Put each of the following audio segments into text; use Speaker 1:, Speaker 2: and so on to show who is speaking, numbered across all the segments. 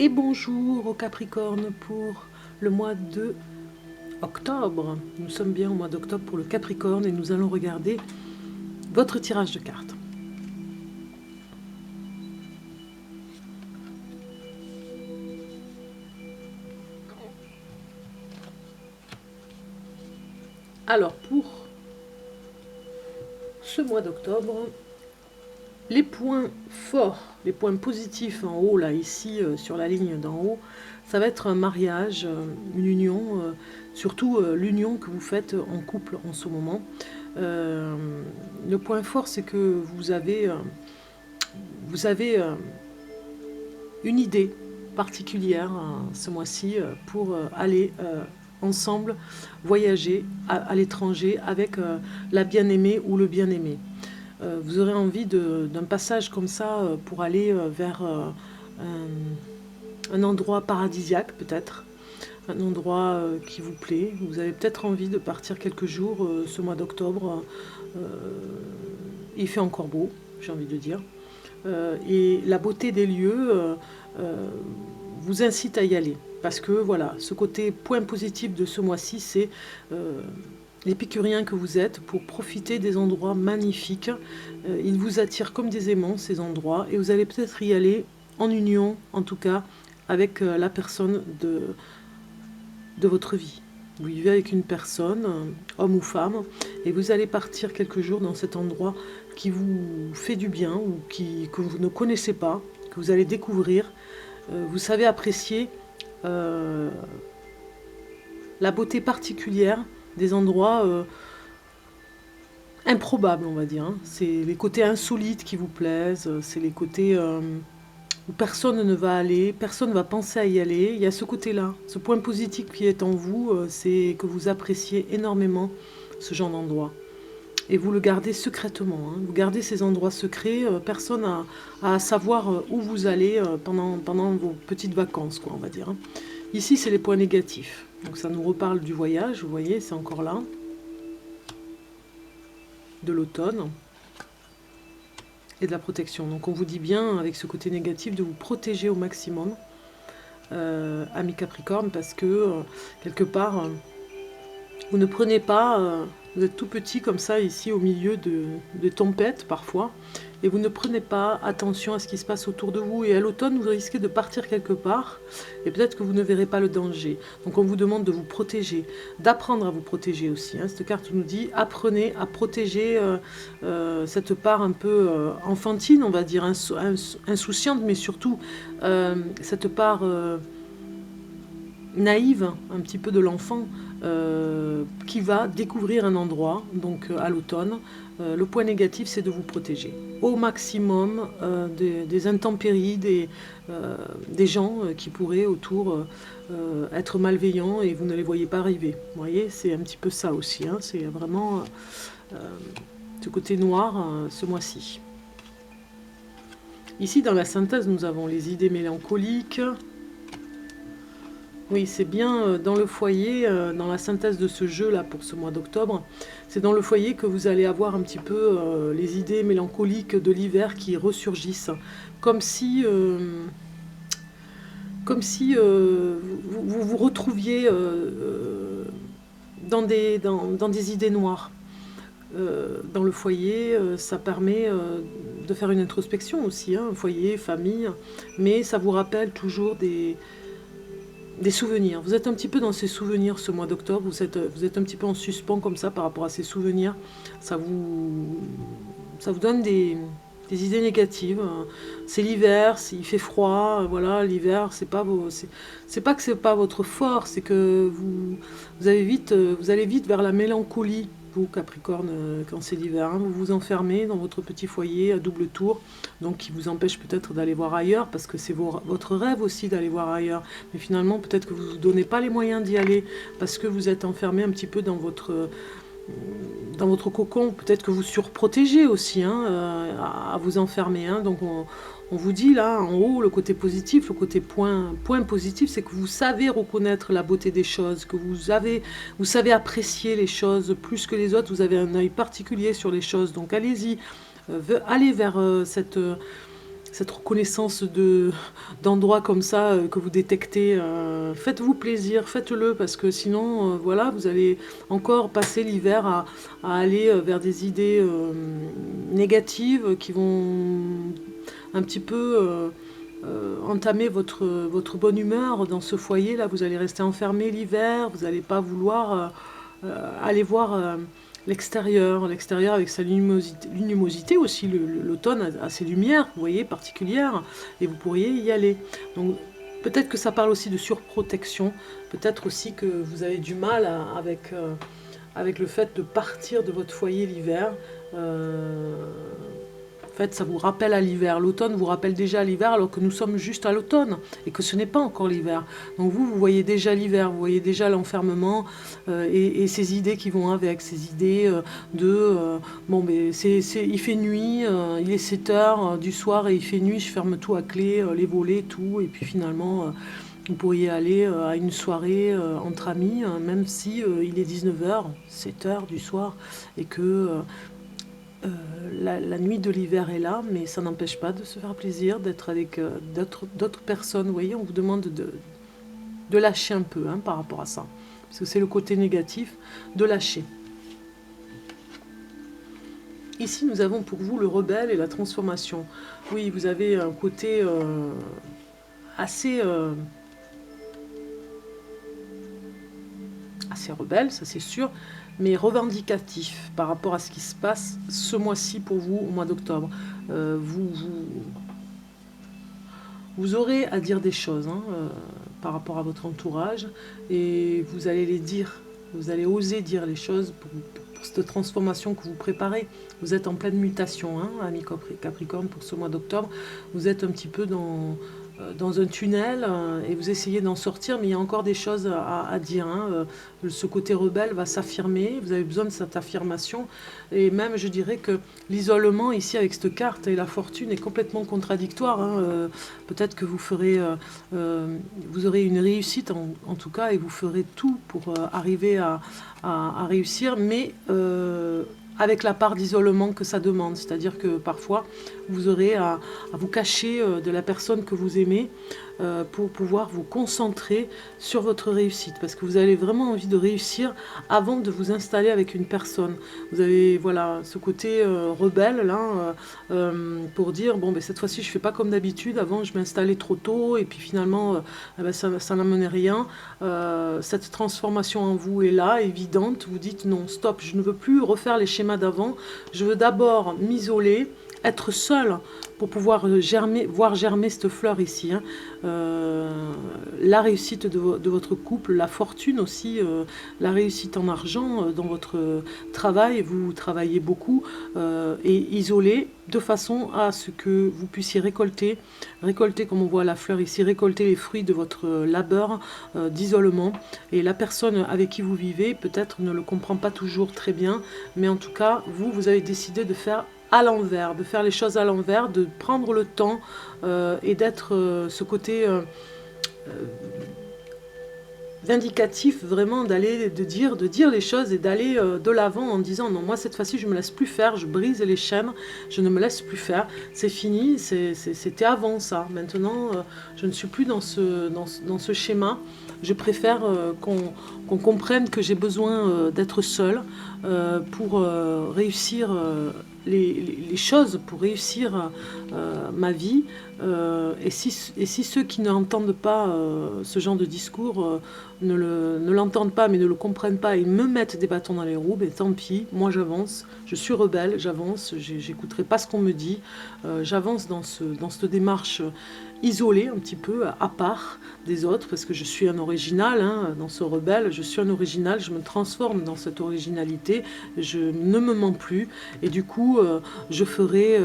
Speaker 1: Et bonjour aux Capricornes pour le mois de octobre. Nous sommes bien au mois d'octobre pour le Capricorne et nous allons regarder votre tirage de cartes. Alors pour ce mois d'octobre, les points forts, les points positifs en haut, là, ici, sur la ligne d'en haut, ça va être un mariage, une union, surtout l'union que vous faites en couple en ce moment. Le point fort, c'est que vous avez une idée particulière ce mois-ci pour aller ensemble voyager à l'étranger avec la bien-aimée ou le bien-aimé. Vous aurez envie d'un passage comme ça pour aller vers un endroit paradisiaque peut-être, un endroit qui vous plaît. Vous avez peut-être envie de partir quelques jours ce mois d'octobre. Il fait encore beau, j'ai envie de dire. Et la beauté des lieux vous incite à y aller. Parce que voilà, ce côté point positif de ce mois-ci, c'est l'épicurien que vous êtes pour profiter des endroits magnifiques. Ils vous attirent comme des aimants, ces endroits, et vous allez peut-être y aller en union, en tout cas, avec la personne de votre vie. Vous vivez avec une personne, homme ou femme, et vous allez partir quelques jours dans cet endroit qui vous fait du bien ou que vous ne connaissez pas, que vous allez découvrir. Vous savez apprécier la beauté particulière des endroits improbables, on va dire. Hein. C'est les côtés insolites qui vous plaisent, c'est les côtés où personne ne va aller, personne ne va penser à y aller. Il y a ce côté-là, ce point positif qui est en vous, c'est que vous appréciez énormément ce genre d'endroit. Et vous le gardez secrètement. Hein. Vous gardez ces endroits secrets, personne n'a à savoir où vous allez pendant vos petites vacances, quoi, on va dire. Hein. Ici, c'est les points négatifs. Donc ça nous reparle du voyage, vous voyez, c'est encore là. De l'automne. Et de la protection. Donc on vous dit bien, avec ce côté négatif, de vous protéger au maximum, amis Capricorne, parce que, quelque part, vous ne prenez pas... vous êtes tout petit comme ça, ici, au milieu de tempêtes, parfois, et vous ne prenez pas attention à ce qui se passe autour de vous. Et à l'automne, vous risquez de partir quelque part, et peut-être que vous ne verrez pas le danger. Donc on vous demande de vous protéger, d'apprendre à vous protéger aussi. Hein. Cette carte nous dit, apprenez à protéger cette part un peu enfantine, on va dire, insouciante, mais surtout cette part naïve, un petit peu de l'enfant, qui va découvrir un endroit, donc à l'automne. Le point négatif, c'est de vous protéger au maximum des intempéries, des gens qui pourraient autour être malveillants et vous ne les voyez pas arriver. Vous voyez, c'est un petit peu ça aussi. Hein, c'est vraiment ce côté noir ce mois-ci. Ici, dans la synthèse, nous avons les idées mélancoliques. Oui, c'est bien dans le foyer, dans la synthèse de ce jeu-là pour ce mois d'octobre, c'est dans le foyer que vous allez avoir un petit peu les idées mélancoliques de l'hiver qui ressurgissent, comme si vous retrouviez dans des idées noires. Dans le foyer, ça permet de faire une introspection aussi, hein, foyer, famille, mais ça vous rappelle toujours des souvenirs. Vous êtes un petit peu dans ces souvenirs ce mois d'octobre, vous êtes un petit peu en suspens comme ça par rapport à ces souvenirs. Ça vous donne des idées négatives. C'est l'hiver, il fait froid, voilà, l'hiver, c'est pas que c'est pas votre fort, c'est que vous allez vite vers la mélancolie. Vous, Capricorne, quand c'est l'hiver, hein, vous vous enfermez dans votre petit foyer à double tour, donc qui vous empêche peut-être d'aller voir ailleurs, parce que c'est votre rêve aussi d'aller voir ailleurs. Mais finalement, peut-être que vous ne vous donnez pas les moyens d'y aller, parce que vous êtes enfermé un petit peu dans votre cocon. Peut-être que vous surprotégez aussi hein, à vous enfermer. Hein. Donc on vous dit là, en haut, le côté positif, le côté point positif, c'est que vous savez reconnaître la beauté des choses, que vous savez apprécier les choses plus que les autres, vous avez un œil particulier sur les choses. Donc allez-y, allez vers cette reconnaissance d'endroits comme ça que vous détectez. Faites-vous plaisir, faites-le, parce que sinon, voilà, vous allez encore passer l'hiver à aller vers des idées négatives qui vont un petit peu entamer votre bonne humeur dans ce foyer-là. Vous allez rester enfermé l'hiver, vous n'allez pas vouloir aller voir l'extérieur, l'extérieur avec sa luminosité aussi. L'automne a ses lumières, vous voyez, particulières, et vous pourriez y aller. Donc peut-être que ça parle aussi de surprotection, peut-être aussi que vous avez du mal avec le fait de partir de votre foyer l'hiver. En fait, ça vous rappelle à l'hiver. L'automne vous rappelle déjà à l'hiver, alors que nous sommes juste à l'automne et que ce n'est pas encore l'hiver. Donc vous voyez déjà l'hiver, vous voyez déjà l'enfermement et ces idées qui vont avec, ces idées bon, mais il fait nuit, il est 7 heures du soir et il fait nuit, je ferme tout à clé, les volets, tout, et puis finalement... vous pourriez aller à une soirée entre amis, même si il est 19 h, 7 heures du soir, et que la nuit de l'hiver est là, mais ça n'empêche pas de se faire plaisir, d'être avec d'autres personnes. Vous voyez, on vous demande de lâcher un peu par rapport à ça. Parce que c'est le côté négatif de lâcher. Ici, nous avons pour vous le rebelle et la transformation. Oui, vous avez un côté assez rebelle, ça c'est sûr, mais revendicatif par rapport à ce qui se passe ce mois-ci pour vous, au mois d'octobre. Vous aurez à dire des choses par rapport à votre entourage, et vous allez les dire, vous allez oser dire les choses pour cette transformation que vous préparez. Vous êtes en pleine mutation, amis Capricorne, pour ce mois d'octobre. Vous êtes un petit peu dans un tunnel et vous essayez d'en sortir, mais il y a encore des choses à dire. Ce côté rebelle va s'affirmer, vous avez besoin de cette affirmation, et même je dirais que l'isolement ici avec cette carte et la fortune est complètement contradictoire. Peut-être que vous aurez une réussite en tout cas, et vous ferez tout pour arriver à réussir, mais avec la part d'isolement que ça demande. C'est-à-dire que parfois, vous aurez à vous cacher de la personne que vous aimez pour pouvoir vous concentrer sur votre réussite. Parce que vous avez vraiment envie de réussir avant de vous installer avec une personne. Vous avez voilà, ce côté rebelle là, pour dire, bon, ben, cette fois-ci, je ne fais pas comme d'habitude. Avant, je m'installais trop tôt et puis finalement, ça n'amenait rien. Cette transformation en vous est là, évidente. Vous dites, non, stop, je ne veux plus refaire les schémas d'avant. Je veux d'abord m'isoler, être seule pour pouvoir voir germer cette fleur ici. La réussite de votre couple, la fortune aussi, la réussite en argent dans votre travail. Vous travaillez beaucoup et isolé de façon à ce que vous puissiez récolter comme on voit la fleur ici, récolter les fruits de votre labeur d'isolement. Et la personne avec qui vous vivez peut-être ne le comprend pas toujours très bien, mais en tout cas, vous avez décidé de faire à l'envers, de faire les choses à l'envers, de prendre le temps et d'être ce côté vindicatif, vraiment de dire les choses et d'aller de l'avant en disant non, moi cette fois-ci je me laisse plus faire, je brise les chaînes, je ne me laisse plus faire, c'est fini, c'était avant ça, maintenant je ne suis plus dans ce schéma. Je préfère qu'on comprenne que j'ai besoin d'être seule pour réussir les choses, pour réussir ma vie. Et si ceux qui n'entendent pas ce genre de discours ne l'entendent pas, mais ne le comprennent pas, et me mettent des bâtons dans les roues, ben tant pis, moi j'avance, je suis rebelle, j'avance, j'écouterai pas ce qu'on me dit, j'avance dans cette démarche isolée un petit peu, à part des autres, parce que je suis un original, dans ce rebelle, je suis un original, je me transforme dans cette originalité, je ne me mens plus, et du coup, je ferai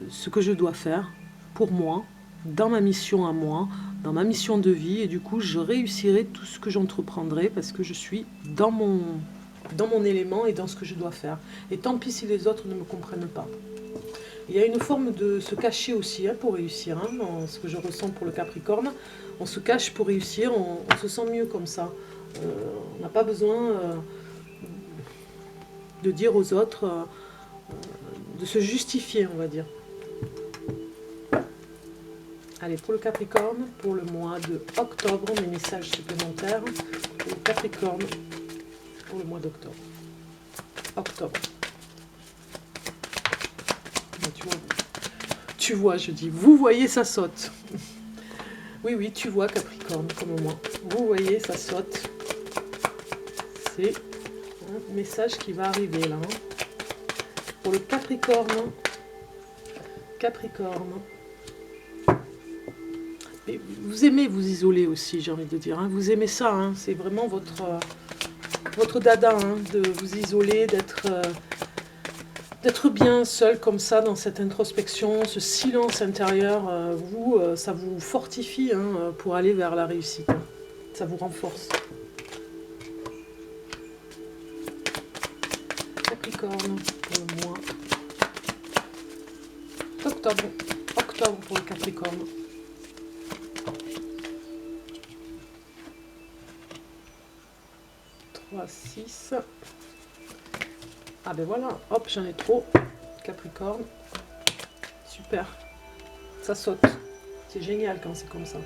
Speaker 1: ce que je dois faire pour moi, dans ma mission à moi, dans ma mission de vie, et du coup, je réussirai tout ce que j'entreprendrai, parce que je suis dans mon élément et dans ce que je dois faire. Et tant pis si les autres ne me comprennent pas. Il y a une forme de se cacher aussi pour réussir, dans ce que je ressens pour le Capricorne. On se cache pour réussir, on se sent mieux comme ça. On n'a pas besoin de dire aux autres, de se justifier, on va dire. Allez, pour le Capricorne, pour le mois de octobre, mes messages supplémentaires. Pour le Capricorne, pour le mois d'octobre. Octobre. Tu vois, je dis, vous voyez, ça saute. Oui, oui, tu vois, Capricorne, comme moi. Vous voyez, ça saute. C'est un message qui va arriver, là. Pour le Capricorne. Capricorne. Et vous aimez vous isoler aussi, j'ai envie de dire. Hein. Vous aimez ça, hein. C'est vraiment votre dada, hein, de vous isoler, d'être bien seul comme ça dans cette introspection, ce silence intérieur. Ça vous fortifie hein, pour aller vers la réussite. Ça vous renforce. Capricorne pour le mois d'octobre. Octobre pour le Capricorne. 6. Ah ben voilà, hop, j'en ai trop. Capricorne. Super. Ça saute. C'est génial quand c'est comme ça.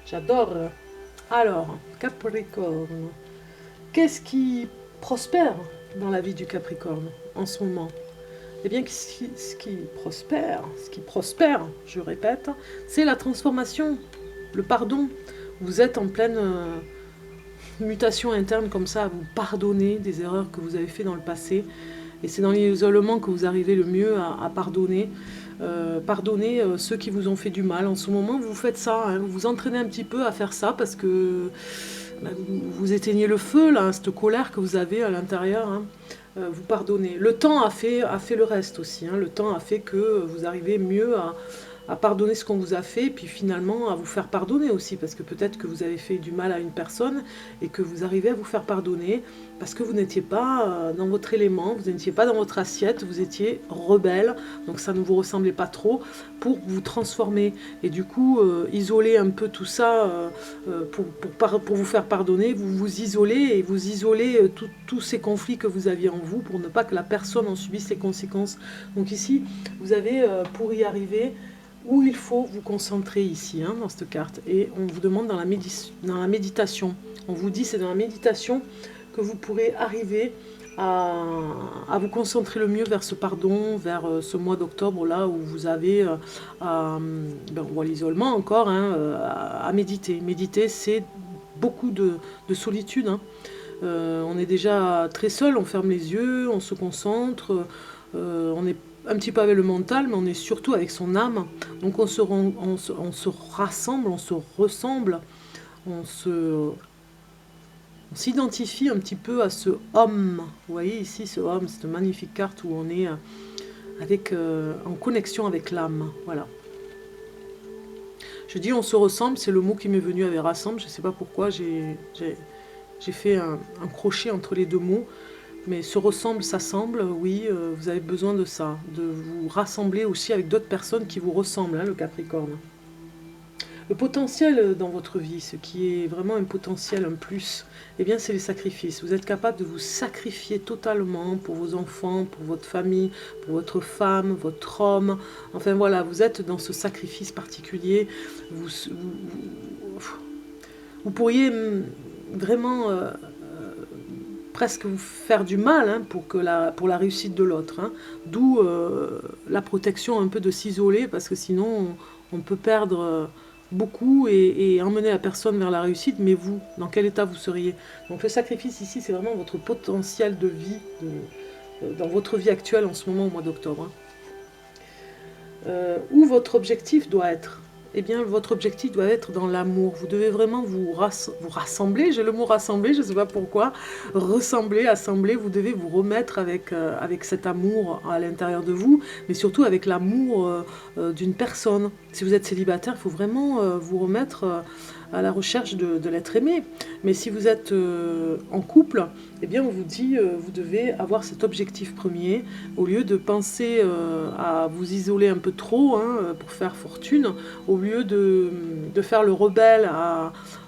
Speaker 1: J'adore. Alors, Capricorne. Qu'est-ce qui prospère dans la vie du Capricorne en ce moment? Eh bien, ce qui prospère, je répète, c'est la transformation, le pardon. Vous êtes en pleine mutation interne comme ça, à vous pardonner des erreurs que vous avez fait dans le passé. Et c'est dans l'isolement que vous arrivez le mieux à pardonner. Pardonner ceux qui vous ont fait du mal. En ce moment, vous faites ça, hein, vous vous entraînez un petit peu à faire ça parce que vous éteignez le feu, là, cette colère que vous avez à l'intérieur. Hein. Vous pardonnez. Le temps a fait le reste aussi. Hein. Le temps a fait que vous arrivez mieux à pardonner ce qu'on vous a fait, et puis finalement à vous faire pardonner aussi, parce que peut-être que vous avez fait du mal à une personne, et que vous arrivez à vous faire pardonner, parce que vous n'étiez pas dans votre élément, vous n'étiez pas dans votre assiette, vous étiez rebelle, donc ça ne vous ressemblait pas trop, pour vous transformer, et du coup, isoler un peu tout ça, pour vous faire pardonner, vous vous isolez, et vous isolez tous ces conflits que vous aviez en vous, pour ne pas que la personne en subisse les conséquences. Donc ici, vous avez, pour y arriver, où il faut vous concentrer ici, hein, dans cette carte. Et on vous demande dans la méditation. On vous dit c'est dans la méditation que vous pourrez arriver à vous concentrer le mieux vers ce pardon, vers ce mois d'octobre là où vous avez on voit l'isolement encore, hein, à méditer. Méditer, c'est beaucoup de solitude. Hein. On est déjà très seul, on ferme les yeux, on se concentre, on est un petit peu avec le mental, mais on est surtout avec son âme. Donc on se rassemble, on se ressemble, on s'identifie un petit peu à ce homme. Vous voyez ici ce homme, cette magnifique carte où on est en connexion avec l'âme. Voilà. Je dis on se ressemble, c'est le mot qui m'est venu avec rassemble. Je ne sais pas pourquoi j'ai fait un crochet entre les deux mots. Mais se ressemble, s'assemble, oui, vous avez besoin de ça, de vous rassembler aussi avec d'autres personnes qui vous ressemblent, hein, le Capricorne. Le potentiel dans votre vie, ce qui est vraiment un potentiel, un plus, eh bien c'est les sacrifices. Vous êtes capable de vous sacrifier totalement pour vos enfants, pour votre famille, pour votre femme, votre homme. Enfin voilà, vous êtes dans ce sacrifice particulier. Vous pourriez vraiment... presque vous faire du mal hein, pour la réussite de l'autre. Hein. D'où la protection un peu de s'isoler, parce que sinon on peut perdre beaucoup et emmener la personne vers la réussite, mais vous, dans quel état vous seriez? Donc le sacrifice ici, c'est vraiment votre potentiel de vie, dans votre vie actuelle en ce moment au mois d'octobre. Hein. Où votre objectif doit être? Eh bien, votre objectif doit être dans l'amour. Vous devez vraiment vous rassembler. J'ai le mot rassembler, je ne sais pas pourquoi. Ressembler, assembler. Vous devez vous remettre avec cet amour à l'intérieur de vous, mais surtout avec l'amour d'une personne. Si vous êtes célibataire, il faut vraiment vous remettre à la recherche de l'être aimé. Mais si vous êtes en couple, eh bien, on vous dit vous devez avoir cet objectif premier, au lieu de penser à vous isoler un peu trop hein, pour faire fortune, au lieu de faire le rebelle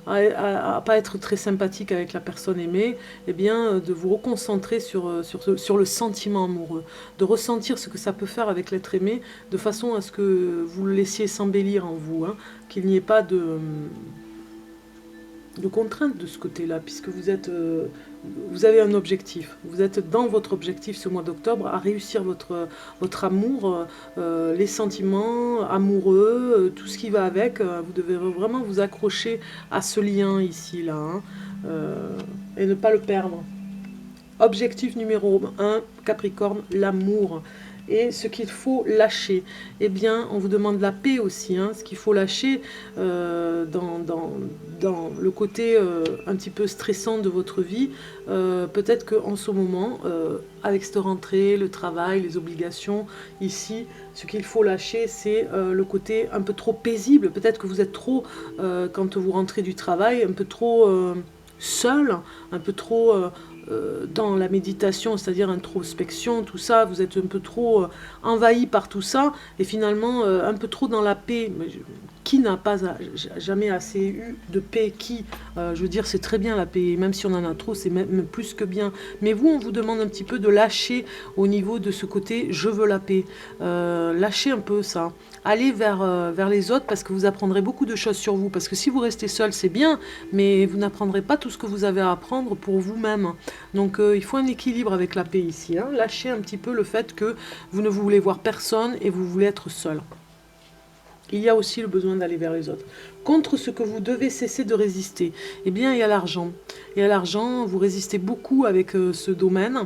Speaker 1: à pas être très sympathique avec la personne aimée, eh bien, de vous reconcentrer sur le sentiment amoureux, de ressentir ce que ça peut faire avec l'être aimé, de façon à ce que vous le laissiez s'embellir en vous, hein, qu'il n'y ait pas de contrainte de ce côté-là, puisque vous avez un objectif. Vous êtes dans votre objectif ce mois d'octobre à réussir votre amour, les sentiments amoureux, tout ce qui va avec. Vous devez vraiment vous accrocher à ce lien ici, là, hein, et ne pas le perdre. Objectif numéro 1, Capricorne, l'amour. Et ce qu'il faut lâcher, eh bien, on vous demande la paix aussi, hein, ce qu'il faut lâcher dans le côté un petit peu stressant de votre vie. Peut-être qu'en ce moment, avec cette rentrée, le travail, les obligations, ici, ce qu'il faut lâcher, c'est le côté un peu trop paisible. Peut-être que vous êtes trop, quand vous rentrez du travail, un peu trop seul, un peu trop dans la méditation, c'est-à-dire introspection, tout ça, vous êtes un peu trop envahi par tout ça, et finalement un peu trop dans la paix. Qui n'a pas jamais assez eu de paix? Je veux dire, c'est très bien la paix, même si on en a trop, c'est même plus que bien. Mais vous, on vous demande un petit peu de lâcher au niveau de ce côté, je veux la paix. Lâchez un peu ça. Allez vers les autres, parce que vous apprendrez beaucoup de choses sur vous. Parce que si vous restez seul, c'est bien, mais vous n'apprendrez pas tout ce que vous avez à apprendre pour vous-même. Donc il faut un équilibre avec la paix ici, hein. Lâchez un petit peu le fait que vous ne voulez voir personne et vous voulez être seul. Il y a aussi le besoin d'aller vers les autres. Contre ce que vous devez cesser de résister, eh bien, il y a l'argent. Et à l'argent, vous résistez beaucoup avec ce domaine.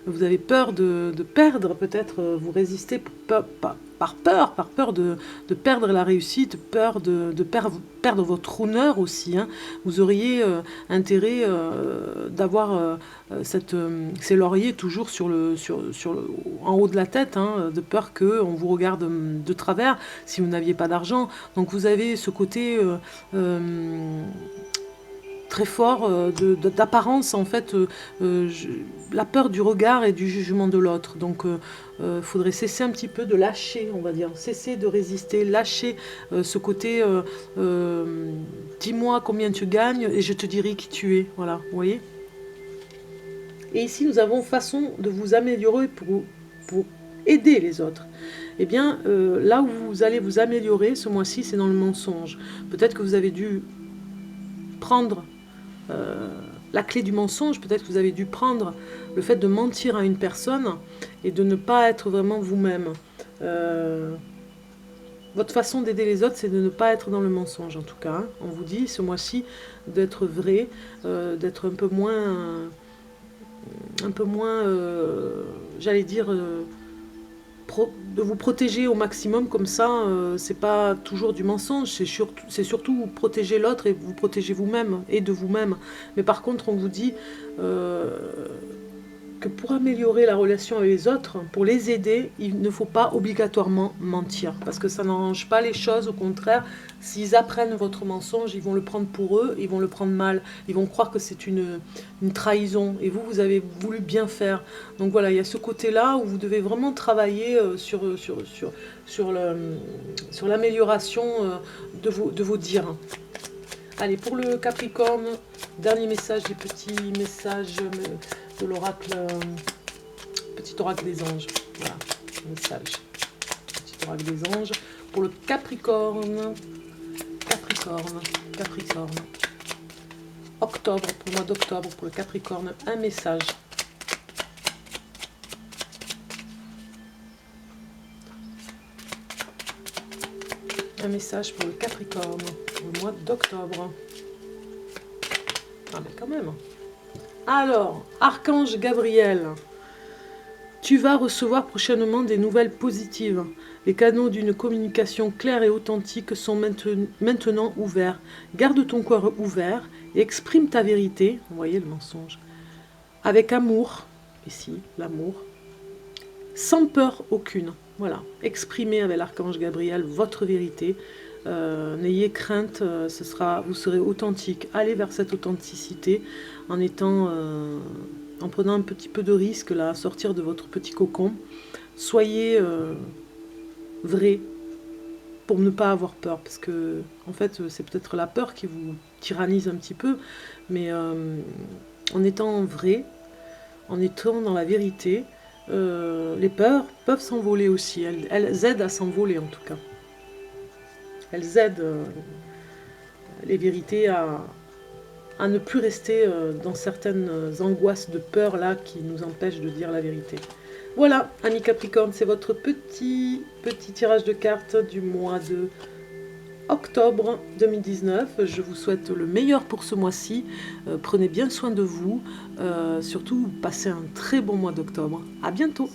Speaker 1: Vous avez peur de perdre, peut-être, vous résistez par peur de perdre la réussite, peur de perdre votre honneur aussi, hein. Vous auriez intérêt d'avoir ces lauriers toujours en haut de la tête, hein, de peur qu'on vous regarde de travers si vous n'aviez pas d'argent. Donc vous avez ce côté très fort d'apparence, en fait, la peur du regard et du jugement de l'autre. Donc faudrait cesser un petit peu de lâcher, on va dire, cesser de résister, lâcher ce côté dis-moi combien tu gagnes et je te dirai qui tu es. Voilà, vous voyez. Et ici nous avons façon de vous améliorer pour aider les autres. Eh bien, là où vous allez vous améliorer ce mois-ci, c'est dans le mensonge. Peut-être que vous avez dû prendre la clé du mensonge, peut-être que vous avez dû prendre le fait de mentir à une personne et de ne pas être vraiment vous-même. Votre façon d'aider les autres, c'est de ne pas être dans le mensonge, en tout cas, hein. On vous dit ce mois-ci d'être vrai, d'être un peu moins, j'allais dire, de vous protéger au maximum, comme ça, c'est pas toujours du mensonge, c'est surtout protéger l'autre et vous protéger vous-même et de vous-même. Mais par contre, on vous dit que pour améliorer la relation avec les autres, pour les aider, il ne faut pas obligatoirement mentir, parce que ça n'arrange pas les choses. Au contraire, s'ils apprennent votre mensonge, ils vont le prendre pour eux, ils vont le prendre mal, ils vont croire que c'est une trahison, et vous avez voulu bien faire. Donc voilà, il y a ce côté-là où vous devez vraiment travailler sur l'amélioration de vos dires. Allez, pour le Capricorne, dernier message, des petits messages de l'oracle, petit oracle des anges. Voilà, message, petit oracle des anges. Pour le Capricorne, octobre, pour le mois d'octobre, pour le Capricorne, un message. Un message pour le Capricorne, pour le mois d'octobre. Ah mais quand même. Alors, Archange Gabriel, tu vas recevoir prochainement des nouvelles positives. Les canaux d'une communication claire et authentique sont maintenant ouverts. Garde ton cœur ouvert et exprime ta vérité, vous voyez le mensonge, avec amour, ici, l'amour, sans peur aucune. Voilà, exprimez avec l'Archange Gabriel votre vérité. N'ayez crainte, vous serez authentique. Allez vers cette authenticité en prenant un petit peu de risque là, à sortir de votre petit cocon. Soyez vrai pour ne pas avoir peur, parce que en fait c'est peut-être la peur qui vous tyrannise un petit peu, mais en étant vrai, en étant dans la vérité, les peurs peuvent s'envoler aussi. Elles aident à s'envoler en tout cas. Elles aident les vérités à ne plus rester dans certaines angoisses de peur là qui nous empêchent de dire la vérité. Voilà, amis Capricorne, c'est votre petit tirage de cartes du mois de octobre 2019. Je vous souhaite le meilleur pour ce mois-ci. Prenez bien soin de vous. Surtout, passez un très bon mois d'octobre. À bientôt.